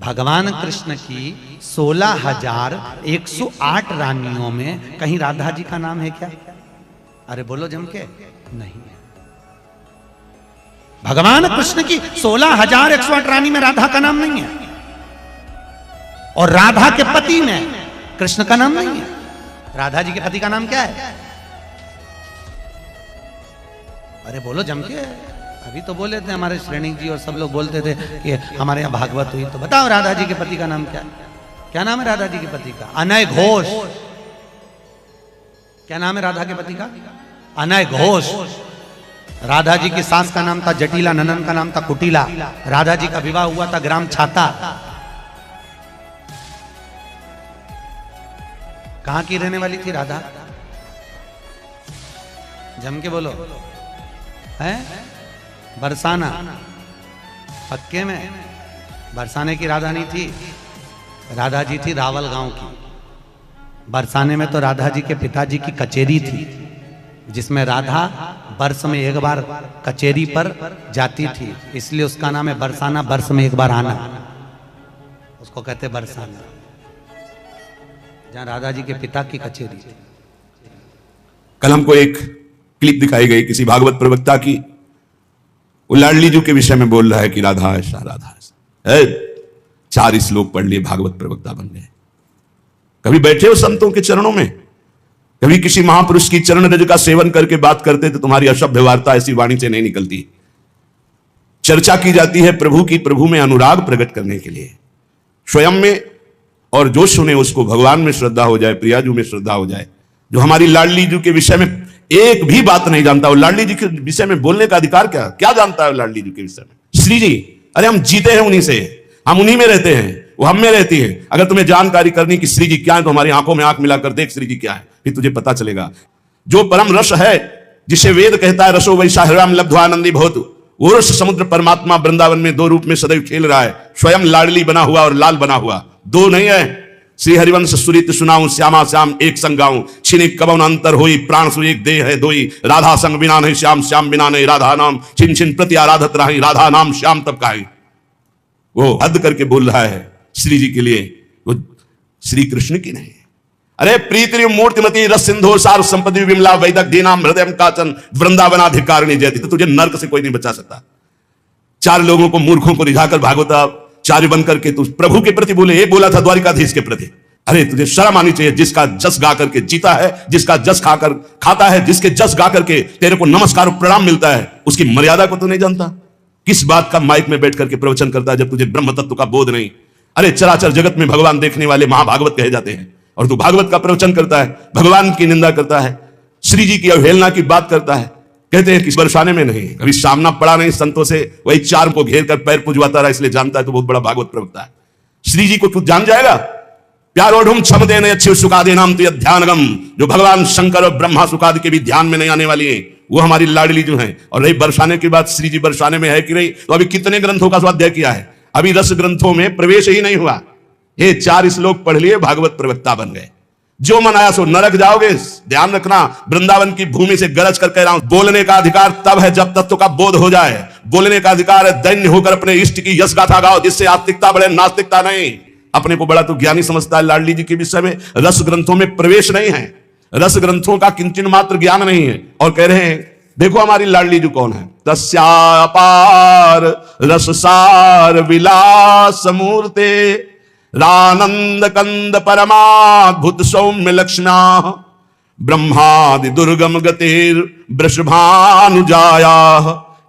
भगवान कृष्ण की 16,108 रानियों में कहीं राधा जी का नाम है क्या? अरे बोलो जम के, नहीं है। भगवान कृष्ण की 16,108 रानी में राधा का नाम नहीं है, और राधा के पति में कृष्ण का नाम नहीं है। राधा जी के पति का नाम क्या है? अरे बोलो जम के। अभी तो बोले थे हमारे श्रेणी जी और सब लोग बोलते थे कि हमारे यहाँ भागवत हुई, तो बताओ राधा जी के पति का नाम क्या है? क्या नाम है राधा जी के पति का? अनय घोष। क्या नाम है राधा के पति का? अनय घोष। राधा जी की सास का नाम था जटिला, ननन का नाम था कुटिला। राधा जी का विवाह हुआ था ग्राम छाता। कहां की रहने वाली थी राधा? जम के बोलो। है बरसाना। पक्के में बरसाने की राधा नहीं थी, राधा जी थी रावल गांव की। बरसाने में तो राधा जी के पिताजी की कचेरी थी, जिसमें राधा वर्ष में एक बार कचेरी पर जाती थी, इसलिए उसका नाम है बरसाना। वर्ष में एक बार आना, उसको कहते बरसाना, जहां राधा जी के पिता की कचेरी थी। कल हमको एक क्लिप दिखाई गई किसी भागवत प्रवक्ता की, वो लाडली जी के विषय में बोल रहा है कि राधा ऐसा राधा ऐसा। 4 श्लोक पढ़ लिए, भागवत प्रवक्ता बन गए। कभी बैठे हो संतों के चरणों में? कभी किसी महापुरुष की चरण रज का सेवन करके बात करते तो तुम्हारी असभ्य वार्ता ऐसी वाणी से नहीं निकलती। चर्चा की जाती है प्रभु की, प्रभु में अनुराग प्रकट करने के लिए स्वयं में, और जो सुने उसको भगवान में श्रद्धा हो जाए, प्रियाजू में श्रद्धा हो जाए। जो हमारी लाडली जी के विषय में एक भी बात नहीं जानता, वो लाडली जी के विषय में बोलने का अधिकार क्या जानता है लाडली जी के विषय में? श्री जी, अरे हम जीते हैं उन्हीं से, हम उन्हीं में रहते हैं, वो हम में रहती है। अगर तुम्हें जानकारी करनी कि श्री जी क्या है तो हमारी आंखों में आंख मिलाकर देख श्री जी क्या है, फिर तुझे पता चलेगा। जो परम रस है, जिसे वेद कहता है रसो वैसा हृदय लब्ध्वानंदी भवतु, वो रस समुद्र परमात्मा वृंदावन में 2 रूप में सदैव खेल रहा है। स्वयं लाडली बना हुआ और लाल बना हुआ, 2 नहीं है। श्री हरिवंश सुरित सुनाऊं, श्यामा श्याम एक संग गाऊं, छिनिक कबन अंतर होई, प्राण सु एक देह है दोई। राधा संग बिना नहीं श्याम, श्याम बिना नहीं राधा नाम, छिन छिन प्रति आराधत रही, राधा नाम श्याम तब काहे। वो हद करके बोल रहा है श्री जी के लिए, वो श्री कृष्ण की नहीं। अरे प्रीति मूर्तिमती रस सिंधु सार संपत्ति विमला वैदक दीनाम हृदय काचन वृंदावनाधिकारिणी जयति। तो तुझे नरक से कोई नहीं बचा सकता। 4 लोगों को, मूर्खों को रिझाकर भागवता चार्य बन करके तू प्रभु के प्रति बोले, ये बोला था द्वारिकाधीश के प्रति। अरे तुझे शर्म आनी चाहिए। जिसका जस गा करके जीता है, जिसका जस खाकर खाता है, जिसके जस गा करके तेरे को नमस्कार और प्रणाम मिलता है, उसकी मर्यादा को तू नहीं जानता। किस बात का माइक में बैठ करके प्रवचन करता है जब तुझे ब्रह्म तत्व का बोध नहीं? अरे चराचर जगत में भगवान देखने वाले महाभागवत कहे जाते हैं, और तू भागवत का प्रवचन करता है, भगवान की निंदा करता है, श्री जी की अवहेलना की बात करता है। कहते हैं कि बरसाने में नहीं, कभी सामना पड़ा नहीं संतों से, वही 4 को घेर कर पैर पुजवाता रहा, इसलिए जानता है तो बहुत बड़ा भागवत प्रवक्ता है। श्री जी को तू जान जाएगा। प्यारोढ़ क्षम देने अच्छे सुखादे नाम तो ध्यानगम, जो भगवान शंकर और ब्रह्मा सुखादि के भी ध्यान में नहीं आने वाली है, वो हमारी लाडली जो है। और रही बरसाने की बात, श्री जी बरसाने में है कि नहीं, तो अभी कितने ग्रंथों का स्वाध्याय किया है? अभी रस ग्रंथों में प्रवेश ही नहीं हुआ। ये 4 श्लोक पढ़ लिए, भागवत प्रवक्ता बन गए। जो मन आया सो नरक जाओगे। ध्यान रखना, वृंदावन की भूमि से गरज कर कह रहा हूं, बोलने का अधिकार तब है जब तत्व का बोध हो जाए। बोलने का अधिकार है दैन्य होकर अपने इष्ट की यश गाथा गाओ, जिससे आस्तिकता बढ़े, नास्तिकता नहीं। अपने को बड़ा तो ज्ञानी समझता है लाडली जी के विषय में। रस ग्रंथों में प्रवेश नहीं है, रस ग्रंथों का किंचन मात्र ज्ञान नहीं है। और कह रहे हैं देखो हमारी लाडली जी कौन है? तस्यापार रससार विलास मूर्ते, रानंद कंद परमाद्भुत सौम्य लक्षणा, ब्रह्मादि दुर्गम गतिर वृषभानुजाया,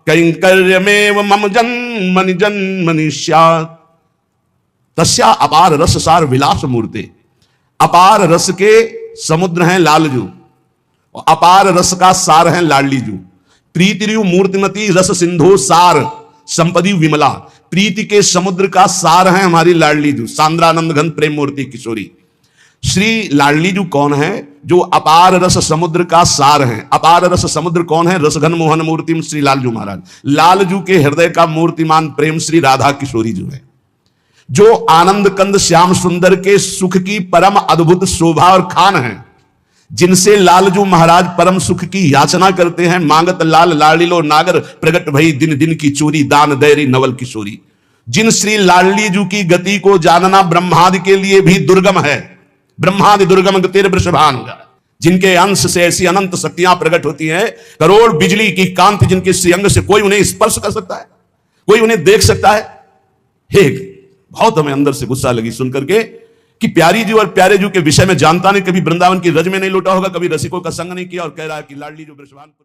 कैंकर्यमेव मम जन्मनि जन्मनि स्यात्। तस्या अपार रस सार विलास मूर्ते। अपार रस के समुद्र हैं लालजू, और अपार रस का सार है लाडली जू। प्रीतिरु मूर्तिमती रस सिंधु सार संपदी विमला। प्रीति के समुद्र का सार है हमारी लाडली जू, सांद्रानंद घन प्रेम मूर्ति किशोरी। श्री लाडली जू कौन है? जो अपार रस समुद्र का सार है। अपार रस समुद्र कौन है? रसघन मोहन मूर्ति श्री लालजू महाराज। लालजू के हृदय का मूर्तिमान प्रेम श्री राधा किशोरी जू है, जो आनंद कंद श्याम सुंदर के सुख की परम अद्भुत शोभा और खान है, जिनसे लालजू महाराज परम सुख की याचना करते हैं। मांगत लाल लाड़िलो नागर, प्रगट भई दिन दिन की चोरी, दान दैरी नवल किशोरी। जिन श्री लाडली जी की गति को जानना ब्रह्मादि के लिए भी दुर्गम है। ब्रह्मादि दुर्गम गतिर वृषभानुग, जिनके अंश से ऐसी अनंत शक्तियां प्रकट होती हैं, करोड़ बिजली की कांति जिनके श्रीअंग से कोई उन्हें स्पर्श कर सकता है, कोई उन्हें देख सकता है। हे, बहुत हमें अंदर से गुस्सा लगी सुनकर के कि प्यारी जी और प्यारे जी के विषय में जानता नहीं, कभी वृंदावन की रज में नहीं लौटा होगा, कभी रसिकों का संग नहीं किया और कह रहा है कि लाडली जो वृषभानुपुर